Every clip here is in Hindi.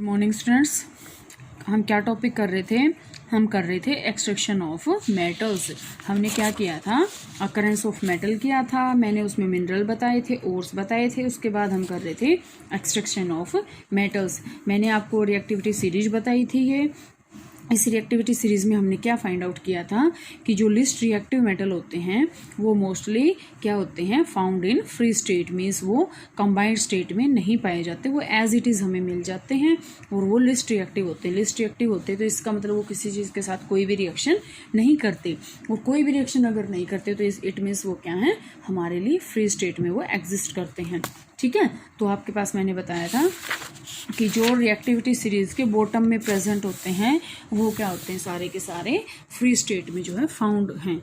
Good morning students. हम क्या टॉपिक कर रहे थे? हम कर रहे थे एक्सट्रैक्शन ऑफ मेटल्स। हमने क्या किया था? अकरेंस ऑफ मेटल किया था। मैंने उसमें मिनरल बताए थे, ओर्स बताए थे। उसके बाद हम कर रहे थे एक्सट्रैक्शन ऑफ मेटल्स। मैंने आपको रिएक्टिविटी सीरीज बताई थी। ये इस रिएक्टिविटी सीरीज में हमने क्या फाइंड आउट किया था कि जो लिस्ट रिएक्टिव मेटल होते हैं वो मोस्टली क्या होते हैं? Found in free state, means वो कंबाइंड स्टेट में नहीं पाए जाते, वो एज इट इज़ हमें मिल जाते हैं और वो लिस्ट रिएक्टिव होते हैं। लिस्ट रिएक्टिव होते हैं तो इसका मतलब वो किसी चीज़ के साथ कोई भी रिएक्शन नहीं करते, और कोई भी रिएक्शन अगर नहीं करते तो इट मीन्स वो क्या है? हमारे लिए फ्री स्टेट में वो एग्जिस्ट करते हैं। ठीक है, तो आपके पास मैंने बताया था कि जो रिएक्टिविटी सीरीज के बॉटम में प्रेजेंट होते हैं वो क्या होते हैं? सारे के सारे फ्री स्टेट में जो है फाउंड हैं।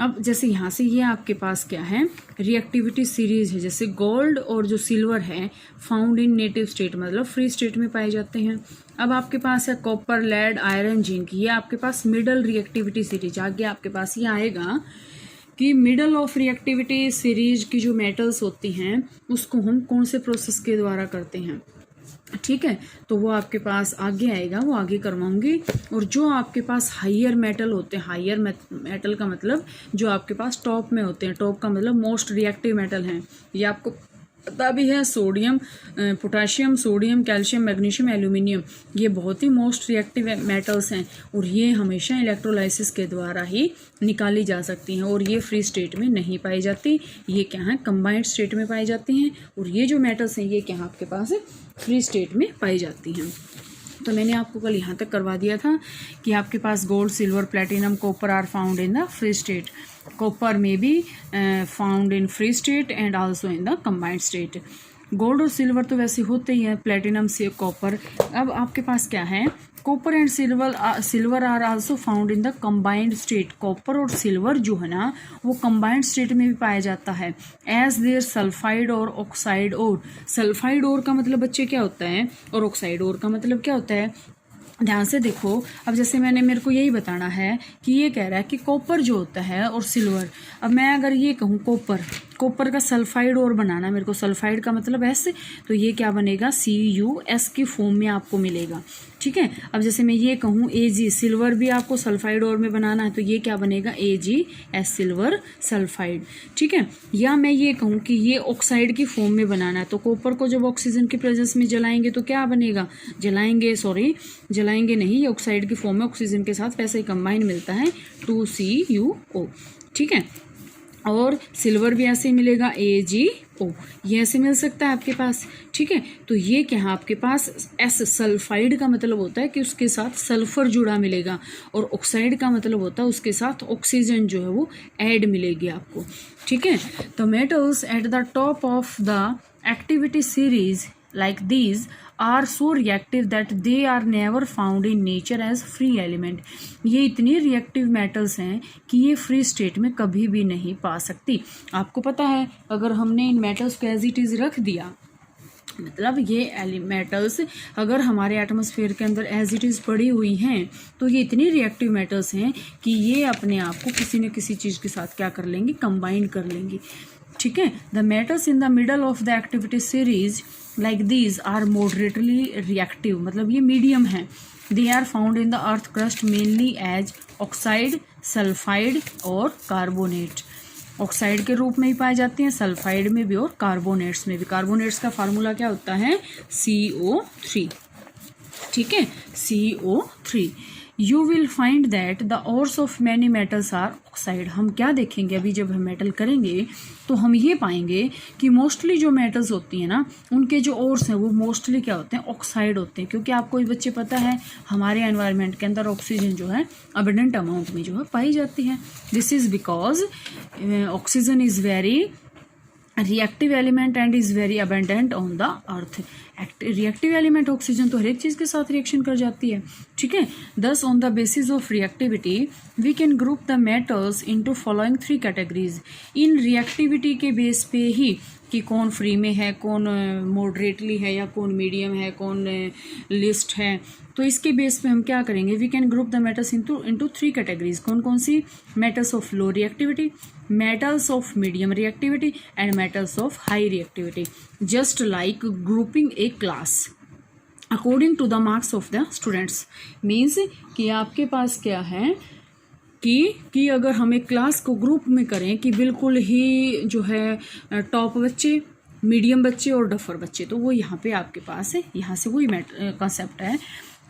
अब जैसे यहाँ से ये आपके पास क्या है? रिएक्टिविटी सीरीज है। जैसे गोल्ड और जो सिल्वर है फाउंड इन नेटिव स्टेट, मतलब फ्री स्टेट में पाए जाते हैं। अब आपके पास है कॉपर, लेड, आयरन, जिंक, ये आपके पास मिडल रिएक्टिविटी सीरीज। आगे आपके पास ये आएगा कि मिडल ऑफ रिएक्टिविटी सीरीज की जो मेटल्स होती हैं उसको हम कौन से प्रोसेस के द्वारा करते हैं। ठीक है, तो वो आपके पास आगे आएगा, वो आगे करवाऊंगी। और जो आपके पास हायर मेटल होते हैं, हायर मेटल का मतलब जो आपके पास टॉप में होते हैं, टॉप का मतलब मोस्ट रिएक्टिव मेटल हैं, ये आपको पता भी है। Sodium, potassium, sodium, calcium, magnesium, aluminium, ये बहुत ही मोस्ट रिएक्टिव मेटल्स हैं और ये हमेशा इलेक्ट्रोलाइसिस के द्वारा ही निकाली जा सकती हैं और ये फ्री स्टेट में नहीं पाई जाती। ये क्या है? कंबाइंड स्टेट में पाई जाती हैं। और ये जो मेटल्स हैं ये क्या आपके पास फ्री स्टेट में पाई जाती हैं। तो मैंने आपको कल यहाँ तक करवा दिया था कि आपके पास gold, silver, platinum, copper are found in the free state. Copper में be found in free state and also in the combined state. Gold और सिल्वर तो वैसे होते ही हैं, प्लेटिनम से कॉपर। अब आपके पास क्या है? Copper and silver are also found in the combined state. Copper और सिल्वर जो है ना वो कंबाइंड स्टेट में भी पाया जाता है एज देयर सल्फाइड और ऑक्साइड और। सल्फाइड और का मतलब बच्चे क्या होता है और ऑक्साइड और का मतलब क्या होता है? ध्यान से देखो। अब जैसे मेरे को यही बताना है कि ये कह रहा है कि कॉपर जो होता है और सिल्वर। अब मैं अगर ये कहूँ कॉपर का सल्फाइड और बनाना, मेरे को सल्फाइड का मतलब एस, तो ये क्या बनेगा? CuS की फॉर्म में आपको मिलेगा। ठीक है, अब जैसे मैं ये कहूँ Ag, सिल्वर भी आपको सल्फाइड और में बनाना है तो ये क्या बनेगा? AgS, silver sulphide. ठीक है, या मैं ये कहूँ कि ये ऑक्साइड की फॉर्म में बनाना है तो कॉपर को जब ऑक्सीजन की प्रेजेंस में जलाएंगे तो क्या बनेगा? जलाएंगे नहीं, ये ऑक्साइड की फॉर्म में ऑक्सीजन के साथ वैसे ही कंबाइन मिलता है 2CuO। ठीक है, और सिल्वर भी ऐसे ही मिलेगा AgO, ये ऐसे मिल सकता है आपके पास। ठीक है, तो ये क्या है आपके पास? S, सल्फाइड का मतलब होता है कि उसके साथ सल्फर जुड़ा मिलेगा और ऑक्साइड का मतलब होता है उसके साथ ऑक्सीजन जो है वो ऐड मिलेगी आपको। ठीक है, तो metals at the top of the activity series like these are so reactive that they are never found in nature as free element। ये इतनी रिएक्टिव मेटल्स हैं कि ये फ्री स्टेट में कभी भी नहीं पा सकती। आपको पता है अगर हमने इन मेटल्स को एज इट इज रख दिया, मतलब ये मेटल्स अगर हमारे एटमॉस्फेयर के अंदर एज इट इज़ पड़ी हुई हैं तो ये इतनी रिएक्टिव मेटल्स हैं कि ये अपने आप को किसी न किसी चीज़ के साथ क्या कर लेंगी? कंबाइन कर लेंगी। ठीक है, the metals in the middle of the activity series like these are moderately reactive, मतलब ये मीडियम है। They are found in the earth crust mainly as oxide, sulphide और कार्बोनेट। ऑक्साइड के रूप में ही पाए जाते हैं, सल्फाइड में भी और कार्बोनेट्स में भी। कार्बोनेट्स का फार्मूला क्या होता है? CO3। ठीक है, CO3। You will find that the ores of many metals are oxide. हम क्या देखेंगे अभी जब हम मेटल करेंगे तो हम ये पाएंगे कि मोस्टली जो मेटल्स होती हैं ना उनके जो ओर्स हैं वो मोस्टली क्या होते हैं? ऑक्साइड होते हैं। क्योंकि आपको ये बच्चे पता है हमारे एनवायरनमेंट के अंदर ऑक्सीजन जो है अबंडेंट अमाउंट में जो है पाई जाती है। This is because oxygen is very reactive element and is very abundant on the earth. Reactive element oxygen तो हर एक चीज़ के साथ रिएक्शन कर जाती है। ठीक है, thus on the basis of reactivity we can group the metals into following 3 categories. इन रिएक्टिविटी के बेस पे ही कि कौन फ्री में है, कौन मॉडरेटली है या कौन मीडियम है, कौन लिस्ट है, तो इसके बेस पे हम क्या करेंगे? We can group the metals into 3 categories. कौन कौन सी? Metals of low reactivity, metals of medium reactivity and metals of high reactivity, just like grouping a class। According to the marks of the students. Means कि आपके पास क्या है कि अगर हम एक क्लास को ग्रुप में करें कि बिल्कुल ही जो है टॉप बच्चे, मीडियम बच्चे और डफर बच्चे, तो वो यहाँ पे आपके पास है, यहाँ से वही कॉन्सेप्ट है।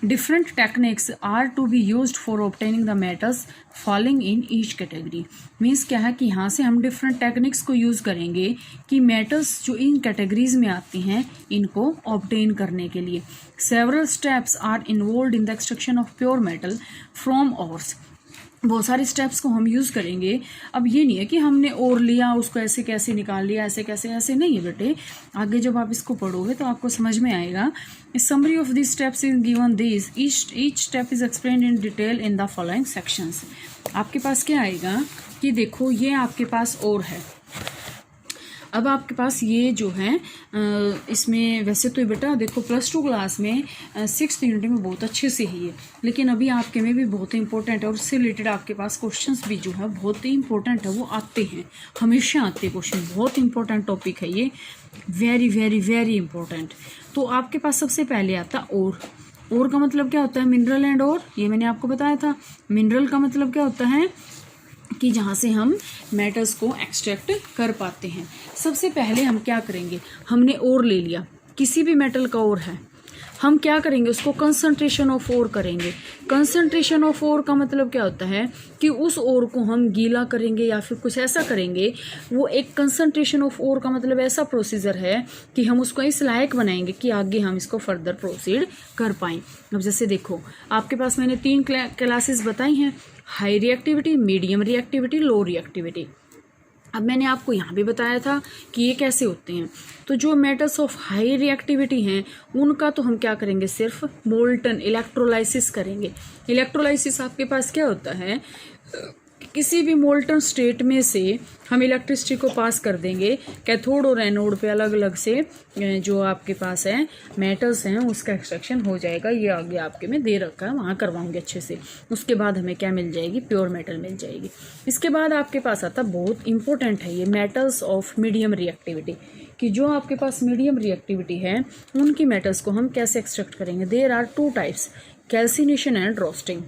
Different techniques are to be used for obtaining the metals falling in each category. Means क्या है कि यहाँ से हम डिफरेंट टेक्निक्स को यूज़ करेंगे कि मेटल्स जो इन कैटेगरीज में आती हैं इनको ऑब्टेन करने के लिए। Several steps are involve in the extraction of pure metal from ores. बहुत सारे स्टेप्स को हम यूज़ करेंगे। अब ये नहीं है कि हमने और लिया उसको ऐसे कैसे निकाल लिया, ऐसे कैसे, ऐसे नहीं है बेटे। आगे जब आप इसको पढ़ोगे तो आपको समझ में आएगा। Summary of this steps is given this, each step is explained in detail in the following sections. आपके पास क्या आएगा कि देखो ये आपके पास और है। अब आपके पास ये जो है इसमें वैसे तो बेटा देखो +2 क्लास में 6th यूनिट में बहुत अच्छे से ही है, लेकिन अभी आपके में भी बहुत इंपॉर्टेंट है और उससे रिलेटेड आपके पास क्वेश्चंस भी जो है बहुत ही इंपॉर्टेंट है, वो आते हैं, हमेशा आते हैं क्वेश्चन। बहुत इंपॉर्टेंट टॉपिक है ये, वेरी वेरी वेरी इंपॉर्टेंट। तो आपके पास सबसे पहले आता और का मतलब क्या होता है? मिनरल एंड और, ये मैंने आपको बताया था। मिनरल का मतलब क्या होता है कि जहाँ से हम मेटल्स को एक्सट्रैक्ट कर पाते हैं। सबसे पहले हम क्या करेंगे, हमने ओर ले लिया, किसी भी मेटल का ओर है, हम क्या करेंगे उसको कंसंट्रेशन ऑफ ओर करेंगे। कंसंट्रेशन ऑफ ओर का मतलब क्या होता है कि उस ओर को हम गीला करेंगे या फिर कुछ ऐसा करेंगे। वो एक कंसंट्रेशन ऑफ ओर का मतलब ऐसा प्रोसीजर है कि हम उसको इस लायक बनाएंगे कि आगे हम इसको फर्दर प्रोसीड कर पाएं। अब जैसे देखो आपके पास मैंने 3 क्लासेस बताई हैं, हाई रिएक्टिविटी, मीडियम रिएक्टिविटी, लो रिएक्टिविटी। अब मैंने आपको यहाँ भी बताया था कि ये कैसे होते हैं। तो जो मेटल्स ऑफ हाई रिएक्टिविटी हैं उनका तो हम क्या करेंगे, सिर्फ मोल्टन इलेक्ट्रोलाइसिस करेंगे। इलेक्ट्रोलाइसिस आपके पास क्या होता है, किसी भी मोल्टन स्टेट में से हम इलेक्ट्रिसिटी को पास कर देंगे कैथोड और एनोड पे अलग अलग से जो आपके पास है मेटल्स हैं उसका एक्सट्रैक्शन हो जाएगा। ये आगे आपके में दे रखा है, वहाँ करवाऊंगे अच्छे से। उसके बाद हमें क्या मिल जाएगी, प्योर मेटल मिल जाएगी। इसके बाद आपके पास आता, बहुत इंपॉर्टेंट है ये, मेटल्स ऑफ मीडियम रिएक्टिविटी, कि जो आपके पास मीडियम रिएक्टिविटी है उनकी मेटल्स को हम कैसे एक्सट्रैक्ट करेंगे। There are 2 types, calcination and roasting.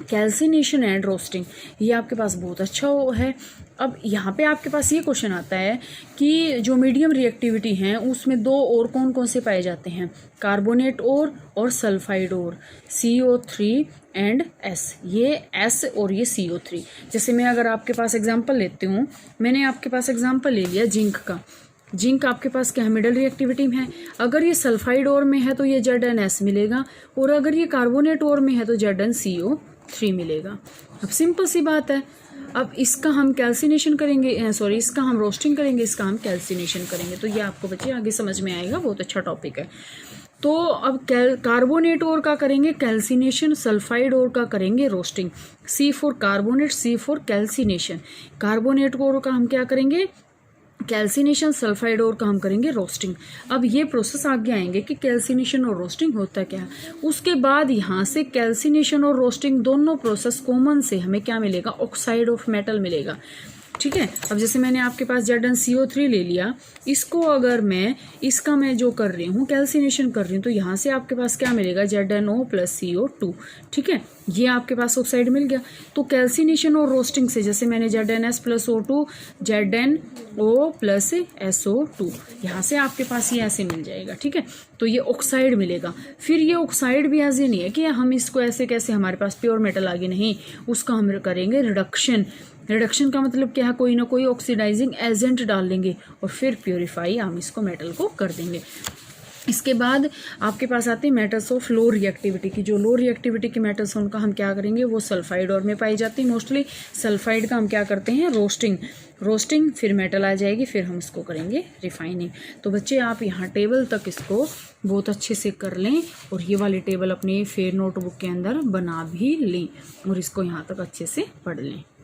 Calcination and roasting ये आपके पास बहुत अच्छा है। अब यहाँ पे आपके पास ये क्वेश्चन आता है कि जो मीडियम रिएक्टिविटी हैं उसमें 2 और कौन कौन से पाए जाते हैं, कार्बोनेट और सल्फाइड और, CO3 एंड S। ये S और ये CO3। जैसे मैं अगर आपके पास एग्जांपल लेती हूँ, मैंने आपके पास एग्जांपल ले लिया जिंक का। जिंक आपके पास क्या है, मिडल रिएक्टिविटी में है। अगर ये सल्फाइड और में है तो ये ZnS मिलेगा, और अगर ये कार्बोनेट और में है तो ZnCO3 मिलेगा। अब सिंपल सी बात है। अब इसका हम कैल्सिनेशन करेंगे, इसका हम रोस्टिंग करेंगे, इसका हम कैल्सिनेशन करेंगे। तो ये आपको बच्चे आगे समझ में आएगा, बहुत अच्छा टॉपिक है। तो अब कार्बोनेट और का करेंगे कैल्सिनेशन, सल्फाइड और का करेंगे roasting. C for carbonate, C for calcination. Carbonate और का हम क्या करेंगे, कैल्सिनेशन, सल्फाइड और का हम करेंगे रोस्टिंग। अब ये प्रोसेस आगे आएंगे कि कैल्सिनेशन और रोस्टिंग होता क्या है। उसके बाद यहाँ से कैल्सिनेशन और रोस्टिंग दोनों प्रोसेस कॉमन से हमें क्या मिलेगा, ऑक्साइड ऑफ मेटल मिलेगा। ठीक है। अब जैसे मैंने आपके पास ZnCO3 ले लिया, इसको अगर इसका मैं जो कर रही हूँ कैल्सिनेशन कर रही हूँ, तो यहाँ से आपके पास क्या मिलेगा, ZnO + CO2। ठीक है, ये आपके पास ऑक्साइड मिल गया। तो कैल्सिनेशन और रोस्टिंग से जैसे मैंने ZnS + O2, ZnO + SO2, यहाँ से आपके पास ये ऐसे मिल जाएगा। ठीक है, तो ये ऑक्साइड मिलेगा। फिर ये ऑक्साइड भी ऐसे नहीं है कि हम इसको ऐसे कैसे हमारे पास प्योर मेटल आगे, नहीं, उसका हम करेंगे रिडक्शन। रिडक्शन का मतलब क्या है, कोई ना कोई ऑक्सीडाइजिंग एजेंट डाल देंगे और फिर प्योरीफाई हम इसको मेटल को कर देंगे। इसके बाद आपके पास आते हैं मेटल्स ऑफ लो रिएक्टिविटी की। जो लो रिएक्टिविटी के मेटल्स हैं उनका हम क्या करेंगे, वो सल्फाइड और में पाई जाती है मोस्टली। सल्फाइड का हम क्या करते हैं, रोस्टिंग, फिर मेटल आ जाएगी, फिर हम इसको करेंगे रिफाइनिंग। तो बच्चे आप यहाँ टेबल तक इसको बहुत अच्छे से कर लें और ये वाली टेबल अपनी फेयर नोटबुक के अंदर बना भी लें और इसको यहाँ तक अच्छे से पढ़ लें।